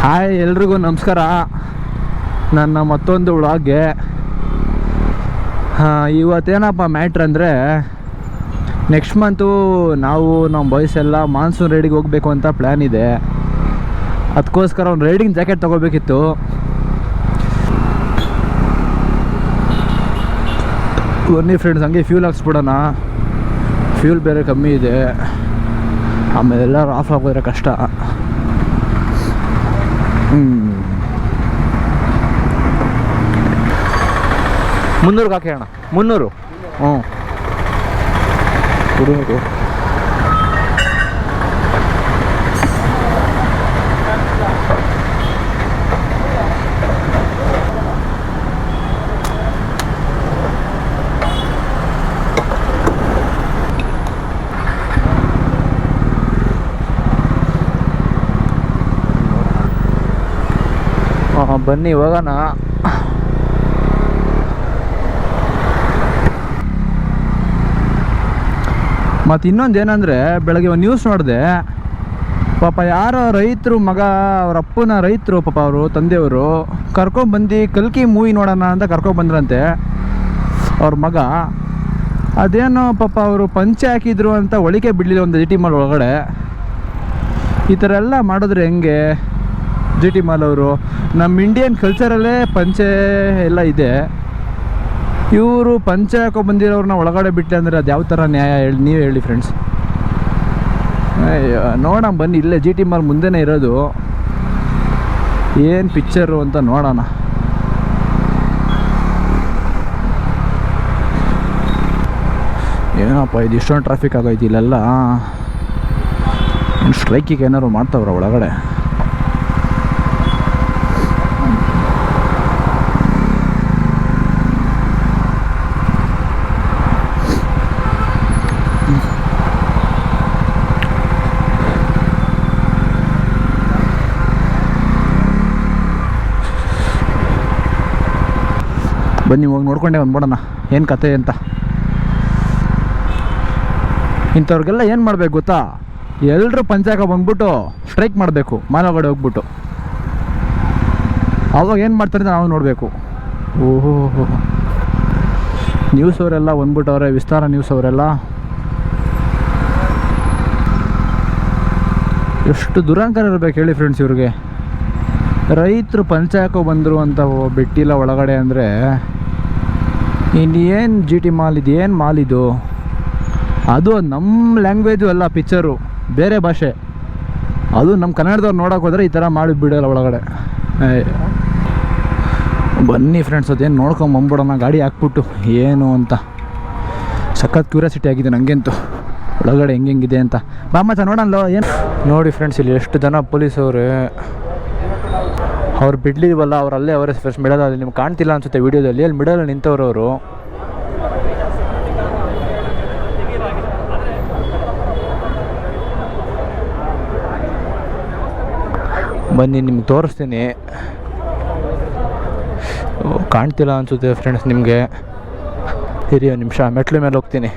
Hi ಎಲ್ರಿಗೂ ನಮಸ್ಕಾರ. ನನ್ನ ಮತ್ತೊಂದು ವ್ಲಾಗ್ಗೆ ಇವತ್ತೇನಪ್ಪ ಮ್ಯಾಟ್ರ್ ಅಂದರೆ, ನೆಕ್ಸ್ಟ್ ಮಂತು ನಾವು ನಮ್ಮ ಬಾಯ್ಸ್ ಎಲ್ಲ ಮಾನ್ಸೂನ್ ರೈಡಿಗೆ ಹೋಗಬೇಕು ಅಂತ ಪ್ಲ್ಯಾನ್ ಇದೆ. ಅದಕ್ಕೋಸ್ಕರ ಒಂದು ರೈಡಿಂಗ್ ಜಾಕೆಟ್ ತೊಗೋಬೇಕಿತ್ತು. ಬನ್ನಿ ಫ್ರೆಂಡ್ಸ್, ಹಂಗೆ ಫ್ಯೂಲ್ ಹಾಕ್ಸ್ಬಿಡೋಣ. ಫ್ಯೂಲ್ ಬೇರೆ ಕಮ್ಮಿ ಇದೆ, ಆಮೇಲೆ ಎಲ್ಲರೂ ಆಫ್ ಆಗೋದ್ರೆ ಕಷ್ಟ. 300 ಹಾಕಿ ಅಣ್ಣ, 300. ಕುಡಿಯೋದು ಬನ್ನಿ ಹೋಗೋಣ. ಮತ್ತು ಇನ್ನೊಂದು ಏನಂದರೆ, ಬೆಳಗ್ಗೆ ಒಂದು ನ್ಯೂಸ್ ನೋಡಿದೆ. ಪಾಪ ಯಾರೋ ರೈತರು ಮಗ, ಅವ್ರ ಅಪ್ಪನ ರೈತರು, ಪಾಪ ಅವರು ತಂದೆಯವರು ಕರ್ಕೊಂಡ್ಬಂದು ಕಲ್ಕಿ ಮೂವಿ ನೋಡೋಣ ಅಂತ ಕರ್ಕೊಂಡ್ಬಂದ್ರಂತೆ ಅವ್ರ ಮಗ. ಅದೇನೋ ಪಾಪ ಅವರು ಪಂಚೆ ಹಾಕಿದ್ರು ಅಂತ ಒಳಿಕೆ ಬಿಡಲಿಲ್ಲ ಒಂದು ಜಿ ಟಿ ಮಾಲ್ ಒಳಗಡೆ. ಈ ಥರ ಎಲ್ಲ ಮಾಡಿದ್ರೆ ಹೆಂಗೆ? ಜಿ ಟಿ ಮಾಲ್ ಅವರು ನಮ್ಮ ಇಂಡಿಯನ್ ಕಲ್ಚರಲ್ಲೇ ಪಂಚೆ ಎಲ್ಲ ಇದೆ, ಇವರು ಪಂಚೆ ಹಾಕೊಂಡ್ಬಂದಿರೋರನ್ನ ಒಳಗಡೆ ಬಿಟ್ಟೆ ಅಂದರೆ ಅದು ಯಾವ ಥರ ನ್ಯಾಯ ಹೇಳಿ? ನೀವೇ ಹೇಳಿ ಫ್ರೆಂಡ್ಸ್. ನೋಡೋಣ ಬನ್ನಿ, ಇಲ್ಲೇ ಜಿ ಟಿ ಮಾಲ್ ಮುಂದೆನೇ ಇರೋದು. ಏನು ಪಿಕ್ಚರು ಅಂತ ನೋಡೋಣ. ಏನಪ್ಪ ಇದು ಇಷ್ಟೊಂದು ಟ್ರಾಫಿಕ್ ಆಗೈತಿ ಇಲ್ಲೆಲ್ಲ. ಸ್ಟ್ರೈಕಿಗೆ ಏನಾದ್ರು ಮಾಡ್ತಾವ್ರ ಒಳಗಡೆ? ಬನ್ನಿ ಹೋಗಿ ನೋಡ್ಕೊಂಡೆ ಬಂದ್ಬಿಡೋಣ ಏನು ಕತೆ ಅಂತ. ಇಂಥವ್ರಿಗೆಲ್ಲ ಏನು ಮಾಡಬೇಕು ಗೊತ್ತಾ? ಎಲ್ಲರೂ ಪಂಚಾಯಕ ಬಂದ್ಬಿಟ್ಟು ಸ್ಟ್ರೈಕ್ ಮಾಡಬೇಕು, ಮಾನವಗಡೆ ಹೋಗ್ಬಿಟ್ಟು. ಅವಾಗ ಏನು ಮಾಡ್ತಾರೆ ನಾವು ನೋಡಬೇಕು. ಓಹೋ, ನ್ಯೂಸ್ ಅವರೆಲ್ಲ ಬಂದ್ಬಿಟ್ಟವ್ರೆ, ವಿಸ್ತಾರ ನ್ಯೂಸ್ ಅವರೆಲ್ಲ. ಎಷ್ಟು ದುರಂಕಾರ ಇರಬೇಕು ಹೇಳಿ ಫ್ರೆಂಡ್ಸ್ ಇವ್ರಿಗೆ. ರೈತರು ಪಂಚಾಯಕ ಬಂದರು ಅಂತ ಬಿಟ್ಟಿಲ್ಲ ಒಳಗಡೆ ಅಂದರೆ ಇನ್ನೇನು ಜಿ ಟಿ ಮಾಲ್ ಇದು? ಏನು ಮಾಲ್ ಇದು? ಅದು ನಮ್ಮ ಲ್ಯಾಂಗ್ವೇಜು ಅಲ್ಲ, ಪಿಕ್ಚರು ಬೇರೆ ಭಾಷೆ. ಅದು ನಮ್ಮ ಕನ್ನಡದವ್ರು ನೋಡೋಕೆ ಹೋದರೆ ಈ ಥರ ಮಾಡಿ ಬಿಡೋಲ್ಲ ಒಳಗಡೆ. ಬನ್ನಿ ಫ್ರೆಂಡ್ಸ್, ಅದೇನು ನೋಡ್ಕೊಂಬಂದ್ಬಿಡೋಣ ಗಾಡಿ ಹಾಕ್ಬಿಟ್ಟು ಏನು ಅಂತ. ಸಖತ್ ಕ್ಯೂರಿಯಾಸಿಟಿ ಆಗಿದೆ ನನಗಂತೂ ಒಳಗಡೆ ಹೆಂಗಿದೆ ಅಂತ. ಬಾಮಚ್ಚ ನೋಡೋಣ ಏನು. ನೋಡಿ ಫ್ರೆಂಡ್ಸ್, ಇಲ್ಲಿ ಎಷ್ಟು ಜನ ಪೊಲೀಸವ್ರೆ. ಅವ್ರು ಬಿಡ್ಲಿಲ್ವಲ್ಲ, ಅವ್ರು ಅಲ್ಲೇ ಅವರೇ ಫಸ್ಟ್ ಮಿಡಲಲ್ಲಿ, ನಿಮ್ಗೆ ಕಾಣ್ತಿಲ್ಲ ಅನಿಸುತ್ತೆ ವೀಡಿಯೋದಲ್ಲಿ, ಅಲ್ಲಿ ಮಿಡಲಲ್ಲಿ ನಿಂತವ್ರು ಅವರು. ಬನ್ನಿ ನಿಮ್ಗೆ ತೋರಿಸ್ತೀನಿ. ಕಾಣ್ತಿಲ್ಲ ಅನಿಸುತ್ತೆ ಫ್ರೆಂಡ್ಸ್ ನಿಮಗೆ. ಇರಿ ಒಂದು ನಿಮಿಷ, ಮೆಟ್ಲು ಮೇಲೆ ಹೋಗ್ತೀನಿ.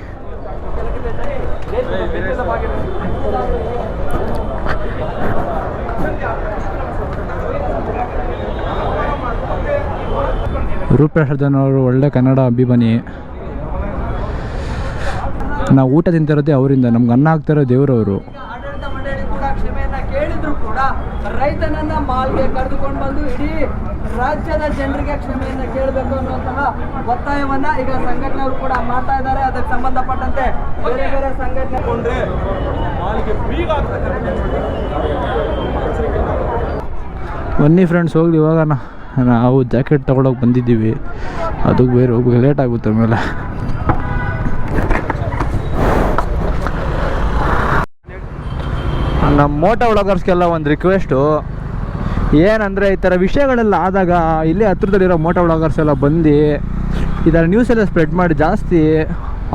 ರೂಪೇಶರ್ಧನ್ ಅವರು ಒಳ್ಳೆ ಕನ್ನಡ ಅಭಿಮಾನಿ. ನಾವು ಊಟ ತಿಂತಿರೋದೇ ಅವರಿಂದ, ನಮ್ಗೆ ಅನ್ನ ಆಗ್ತಿರೋ ದೇವರವರು. ಆಡಳಿತ ಮಂಡಳಿ ಕೂಡ ಕ್ಷಮೆಯನ್ನ ಕೇಳಿದ್ರು ಕೂಡ ರೈತನನ್ನ ಮಾಲ್ಗೆ ಕರೆದುಕೊಂಡು ಬಂದು ಇಡೀ ರಾಜ್ಯದ ಜನರಿಗೆ ಕ್ಷಮೆಯನ್ನ ಕೇಳಬೇಕು ಅನ್ನುವಂತಹ ಒತ್ತಾಯವನ್ನ ಈಗ ಸಂಘಟನೆಯವರು ಕೂಡ ಮಾಡ್ತಾ ಇದ್ದಾರೆ. ಅದಕ್ಕೆ ಸಂಬಂಧಪಟ್ಟಂತೆ ಬೇರೆ ಬೇರೆ ಸಂಘಟನೆ ಬನ್ನಿ ಫ್ರೆಂಡ್ಸ್ ಹೋಗ್ಲಿ ಇವಾಗ. ನಾವು ಜಾಕೆಟ್ ತೊಗೊಳಕ್ಕೆ ಬಂದಿದ್ದೀವಿ, ಅದಕ್ಕೆ ಬೇರೆ ಹೋಗಿ ಲೇಟ್ ಆಗುತ್ತೆ ಆಮೇಲೆ. ನಮ್ಮ ಮೋಟೋ ವ್ಲಾಗರ್ಸ್ಗೆಲ್ಲ ಒಂದು ರಿಕ್ವೆಸ್ಟು ಏನಂದರೆ, ಈ ಥರ ವಿಷಯಗಳೆಲ್ಲ ಆದಾಗ ಇಲ್ಲೇ ಹತ್ರದಲ್ಲಿರೋ ಮೋಟೋ ವ್ಲಾಗರ್ಸ್ ಎಲ್ಲ ಬಂದು ಈ ಥರ ನ್ಯೂಸೆಲ್ಲ ಸ್ಪ್ರೆಡ್ ಮಾಡಿ ಜಾಸ್ತಿ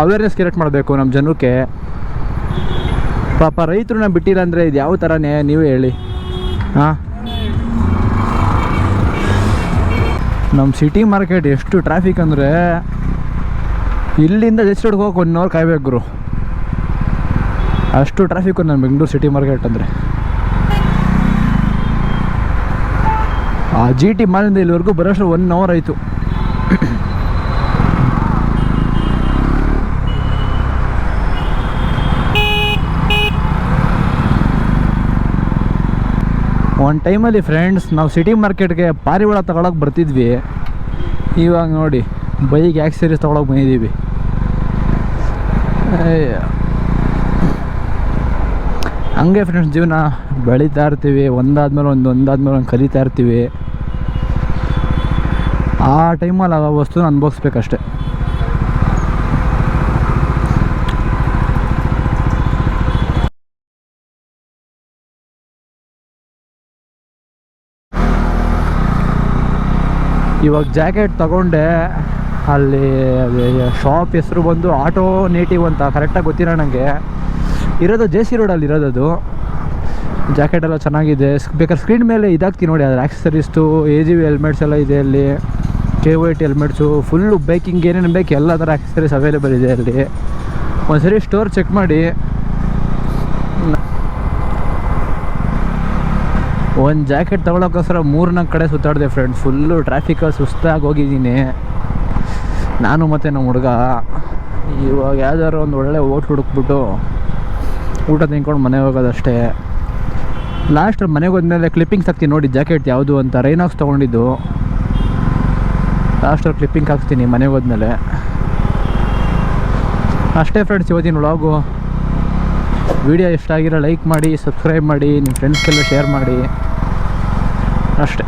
ಅವೇರ್ನೆಸ್ ಕ್ರಿಯೇಟ್ ಮಾಡಬೇಕು ನಮ್ಮ ಜನಕ್ಕೆ. ಪಾಪ ರೈತರನ್ನ ಬಿಟ್ಟಿಲ್ಲ ಅಂದರೆ ಇದು ಯಾವ ಥರ ನ್ಯಾಯ ನೀವೇ ಹೇಳಿ? ಹಾಂ, ನಮ್ಮ ಸಿಟಿ ಮಾರ್ಕೆಟ್ ಎಷ್ಟು ಟ್ರಾಫಿಕ್ ಅಂದರೆ, ಇಲ್ಲಿಂದ ಜಸ್ಟ್ ರೋಡ್ಗೆ ಹೋಗಿ 1 ಅವರ್ ಕಾಯ್ಬೇಕು ಗುರು. ಅಷ್ಟು ಟ್ರಾಫಿಕ್ಕು ನಮ್ಮ ಬೆಂಗಳೂರು ಸಿಟಿ ಮಾರ್ಕೆಟ್ ಅಂದರೆ. ಆ GT ಮಾಲಿಂದ ಇಲ್ಲಿವರೆಗೂ ಬರೋಷ್ಟು 1 hour ಆಯಿತು. ಒಂದು ಟೈಮಲ್ಲಿ ಫ್ರೆಂಡ್ಸ್ ನಾವು ಸಿಟಿ ಮಾರ್ಕೆಟ್ಗೆ ಪಾರಿವಾಳ ತಗೊಳಕ್ಕೆ ಬರ್ತಿದ್ವಿ. ಇವಾಗ ನೋಡಿ ಬೈಕ್ ಆಕ್ಸರೀಸ್ ತೊಗೊಳಕ್ಕೆ ಬಂದಿದ್ದೀವಿ. ಹಂಗೆ ಫ್ರೆಂಡ್ಸ್ ಜೀವನ ಬೆಳೀತಾ ಇರ್ತೀವಿ, ಒಂದಾದ್ಮೇಲೆ ಒಂದು ಕಲಿತಾ ಇರ್ತೀವಿ. ಆ ಟೈಮಲ್ಲಿ ಆ ವಸ್ತುನ ಅನುಭವಿಸ್ಬೇಕಷ್ಟೆ. ಇವಾಗ ಜಾಕೆಟ್ ತಗೊಂಡೆ, ಅಲ್ಲಿ ಶಾಪ್ ಹೆಸರು ಬಂದು ಆಟೋ ನೇಟಿವ್ ಅಂತ ಕರೆಕ್ಟಾಗಿ ಗೊತ್ತಿಲ್ಲ ನನಗೆ. ಇರೋದು JC ರೋಡಲ್ಲಿ ಇರೋದದು. ಜಾಕೆಟ್ ಎಲ್ಲ ಚೆನ್ನಾಗಿದೆ. ಬೇಕಾದ್ರೆ ಸ್ಕ್ರೀನ್ ಮೇಲೆ ಇದಾಗ್ತೀನಿ ನೋಡಿ, ಅದ್ರ ಆಕ್ಸಸರೀಸ್ಟು AGV ಹೆಲ್ಮೆಟ್ಸ್ ಎಲ್ಲ ಇದೆ ಅಲ್ಲಿ, KYT ಹೆಲ್ಮೆಟ್ಸು, ಫುಲ್ಲು ಬೈಕಿಂಗ್ ಏನೇನು ಬೇಕು ಎಲ್ಲ ಥರ ಆಕ್ಸಸರೀಸ್ ಅವೈಲೇಬಲ್ ಇದೆ ಅಲ್ಲಿ. ಒಂದ್ಸರಿ ಸ್ಟೋರ್ ಚೆಕ್ ಮಾಡಿ. ಒಂದು ಜಾಕೆಟ್ ತೊಗೊಳಕ್ಕೋಸ್ಕರ 3-4 ಕಡೆ ಸುತ್ತಾಡಿದೆ ಫ್ರೆಂಡ್ಸ್. ಫುಲ್ಲು ಟ್ರಾಫಿಕಲ್ಲಿ ಸುಸ್ತಾಗಿ ಹೋಗಿದ್ದೀನಿ ನಾನು ಮತ್ತು ನಮ್ಮ ಹುಡುಗ. ಇವಾಗ ಯಾವ್ದಾದ್ರು ಒಂದು ಒಳ್ಳೆ ಓಟ್ ಹುಡುಕ್ಬಿಟ್ಟು ಊಟ ತಿನ್ಕೊಂಡು ಮನೆಗೆ ಹೋಗೋದಷ್ಟೇ. ಲಾಸ್ಟ್ ಮನೆಗೆ ಹೋದ್ಮೇಲೆ ಕ್ಲಿಪ್ಪಿಂಗ್ಸ್ ಹಾಕ್ತೀನಿ ನೋಡಿ ಜಾಕೆಟ್ ಯಾವುದು ಅಂತ. ರೈನಾಕ್ಸ್ ತೊಗೊಂಡಿದ್ದು. ಲಾಸ್ಟಲ್ಲಿ ಕ್ಲಿಪ್ಪಿಂಗ್ ಹಾಕ್ತೀನಿ ಮನೆಗೆ ಹೋದ್ಮೇಲೆ. ಅಷ್ಟೇ ಫ್ರೆಂಡ್ಸ್ ಇವತ್ತಿನ ವ್ಲಾಗು. ವಿಡಿಯೋ ಇಷ್ಟ ಆಗಿರೋ ಲೈಕ್ ಮಾಡಿ, ಸಬ್ಸ್ಕ್ರೈಬ್ ಮಾಡಿ, ನಿಮ್ಮ ಫ್ರೆಂಡ್ಸ್ಗೆಲ್ಲ ಶೇರ್ ಮಾಡಿ ಅಷ್ಟೇ.